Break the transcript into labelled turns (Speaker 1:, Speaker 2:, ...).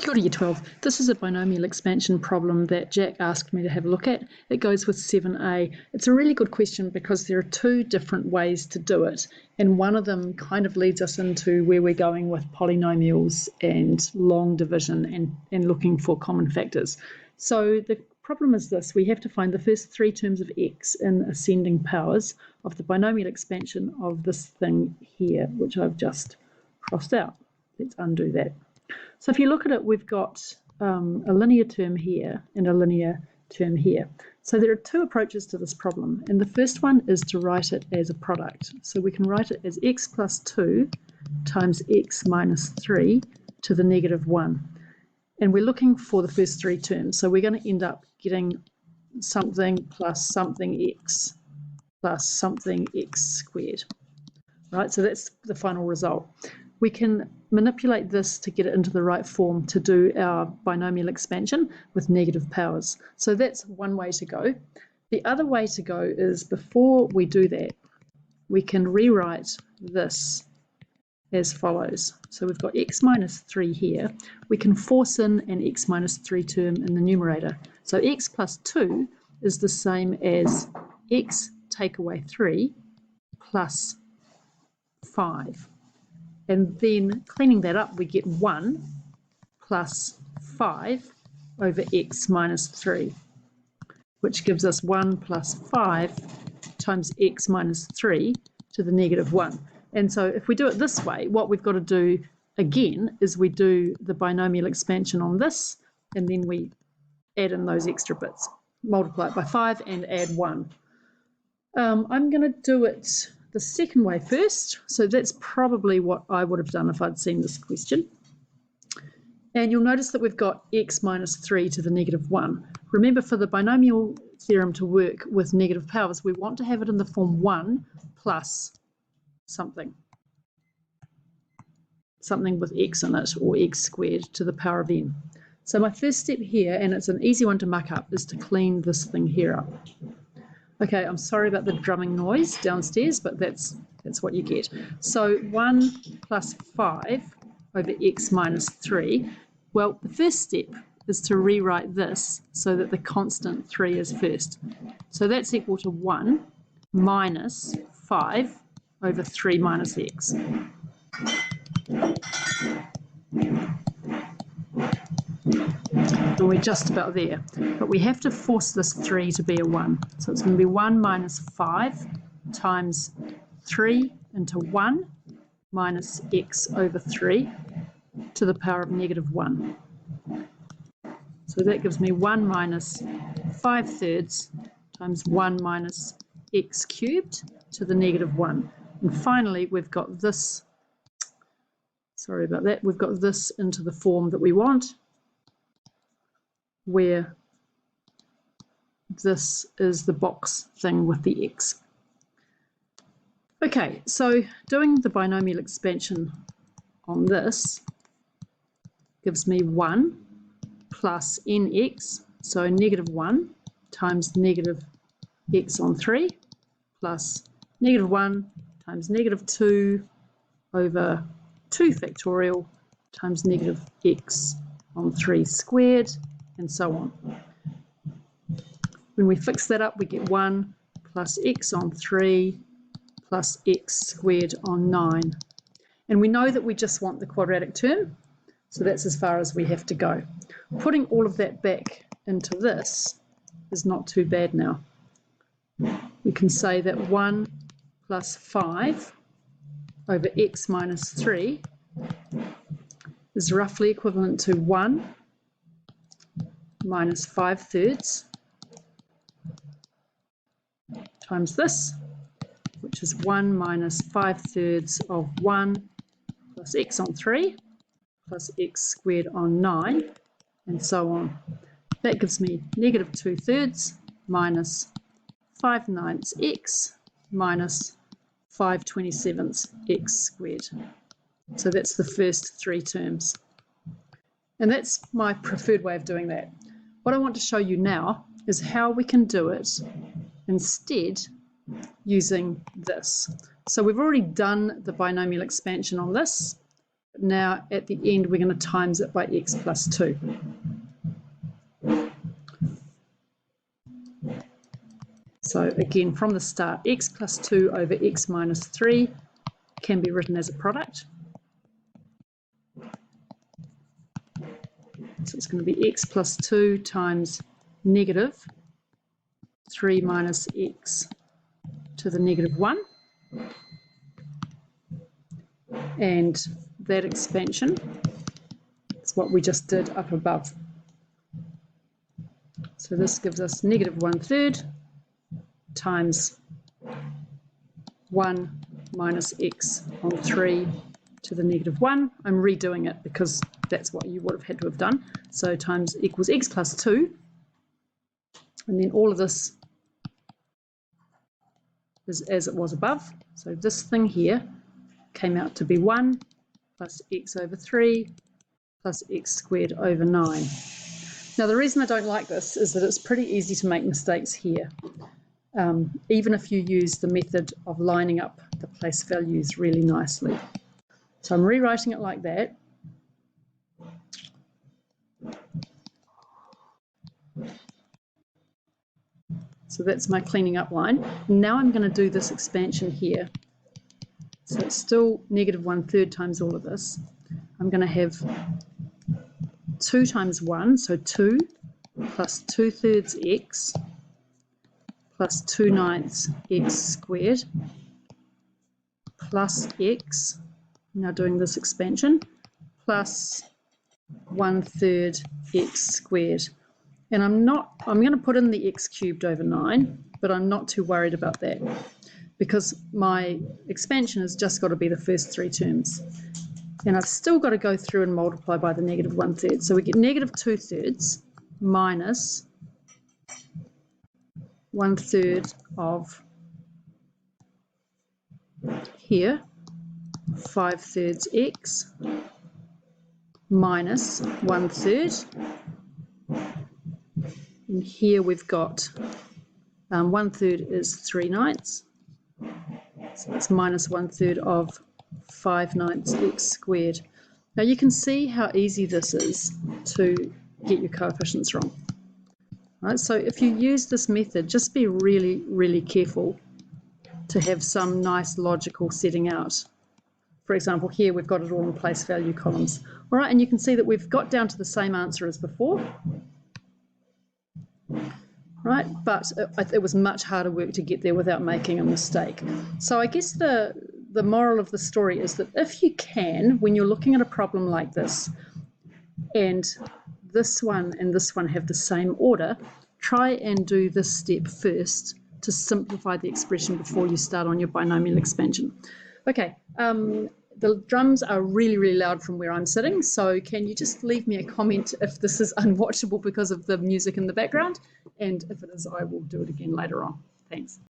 Speaker 1: Kia ora, Year 12. This is a binomial expansion problem that Jack asked me to have a look at. It goes with 7a. It's a really good question because there are two different ways to do it, and one of them kind of leads us into where we're going with polynomials and long division and looking for common factors. So the problem is this: we have to find the first three terms of x in ascending powers of the binomial expansion of this thing here, which I've just crossed out. Let's undo that. So if you look at it, we've got a linear term here and a linear term here. So there are two approaches to this problem, and the first one is to write it as a product. So we can write it as x plus 2 times x minus 3 to the negative 1. And we're looking for the first three terms. So we're going to end up getting something plus something x plus something x squared. Right, so that's the final result. We can manipulate this to get it into the right form to do our binomial expansion with negative powers. So that's one way to go. The other way to go is, before we do that, we can rewrite this as follows. So we've got x minus 3 here. We can force in an x minus 3 term in the numerator. So x plus 2 is the same as x take away 3 plus 5. And then cleaning that up, we get 1 plus 5 over x minus 3, which gives us 1 plus 5 times x minus 3 to the negative 1. And so if we do it this way, what we've got to do again is we do the binomial expansion on this, and then we add in those extra bits, multiply it by 5 and add 1. I'm going to do it the second way first. So that's probably what I would have done if I'd seen this question. And you'll notice that we've got x minus 3 to the negative 1. Remember, for the binomial theorem to work with negative powers, we want to have it in the form 1 plus something with x in it, or x squared to the power of n. So my first step here, and it's an easy one to muck up, is to clean this thing here up. Okay, I'm sorry about the drumming noise downstairs, but that's what you get. So 1 plus 5 over x minus 3. Well, the first step is to rewrite this so that the constant 3 is first. So that's equal to 1 minus 5 over 3 minus x. And we're just about there, but we have to force this 3 to be a 1. So it's going to be 1 minus 5 times 3 into 1 minus x over 3 to the power of negative 1. So that gives me 1 minus 5/3 times 1 minus x cubed to the negative 1. And finally, we've got this, sorry about that, we've got this into the form that we want, where this is the box thing with the x. Okay, so doing the binomial expansion on this gives me 1 plus nx, so negative 1 times negative x on 3 plus negative 1 times negative 2 over 2 factorial times negative x on 3 squared, and so on. When we fix that up, we get 1 plus x on 3 plus x squared on 9. And we know that we just want the quadratic term, so that's as far as we have to go. Putting all of that back into this is not too bad now. We can say that 1 plus 5 over x minus 3 is roughly equivalent to 1 minus 5/3 times this, which is 1 minus 5/3 of 1 plus x on 3 plus x squared on 9, and so on. That gives me negative 2/3 minus 5/9 x minus 5/27 x squared. So that's the first three terms. And that's my preferred way of doing that. What I want to show you now is how we can do it instead using this. So we've already done the binomial expansion on this. now at the end we're going to times it by x plus 2. So again, from the start, x plus 2 over x minus 3 can be written as a product. So it's going to be x plus 2 times negative 3 minus x to the negative 1. And that expansion is what we just did up above. So this gives us negative 1/3 times 1 minus x on 3 to the negative 1. I'm redoing it because that's what you would have had to have done. So times equals x plus 2. And then all of this is as it was above. So this thing here came out to be 1 plus x over 3 plus x squared over 9. Now the reason I don't like this is that it's pretty easy to make mistakes here. Even if you use the method of lining up the place values really nicely. So I'm rewriting it like that. So that's my cleaning up line. Now I'm going to do this expansion here. So it's still negative 1/3 times all of this. I'm going to have 2 times 1, so 2 plus 2/3 x plus 2/9 x squared plus x, now doing this expansion, plus 1/3 x squared. And I'm going to put in the x cubed over 9, but I'm not too worried about that because my expansion has just got to be the first 3 terms. And I've still got to go through and multiply by the negative 1/3. So we get negative 2/3 minus 1/3 of here 5/3 x minus 1/3. And here we've got 1/3 is 3/9. So it's minus 1/3 of 5/9 x squared. Now you can see how easy this is to get your coefficients wrong. Right, so if you use this method, just be really, really careful to have some nice logical setting out. For example, here we've got it all in place value columns. All right, and you can see that we've got down to the same answer as before. Right, but it was much harder work to get there without making a mistake. So I guess the moral of the story is that if you can, when you're looking at a problem like this, and this one and this one have the same order, try and do this step first to simplify the expression before you start on your binomial expansion. Okay, the drums are really, really loud from where I'm sitting, so can you just leave me a comment if this is unwatchable because of the music in the background? And if it is, I will do it again later on. Thanks.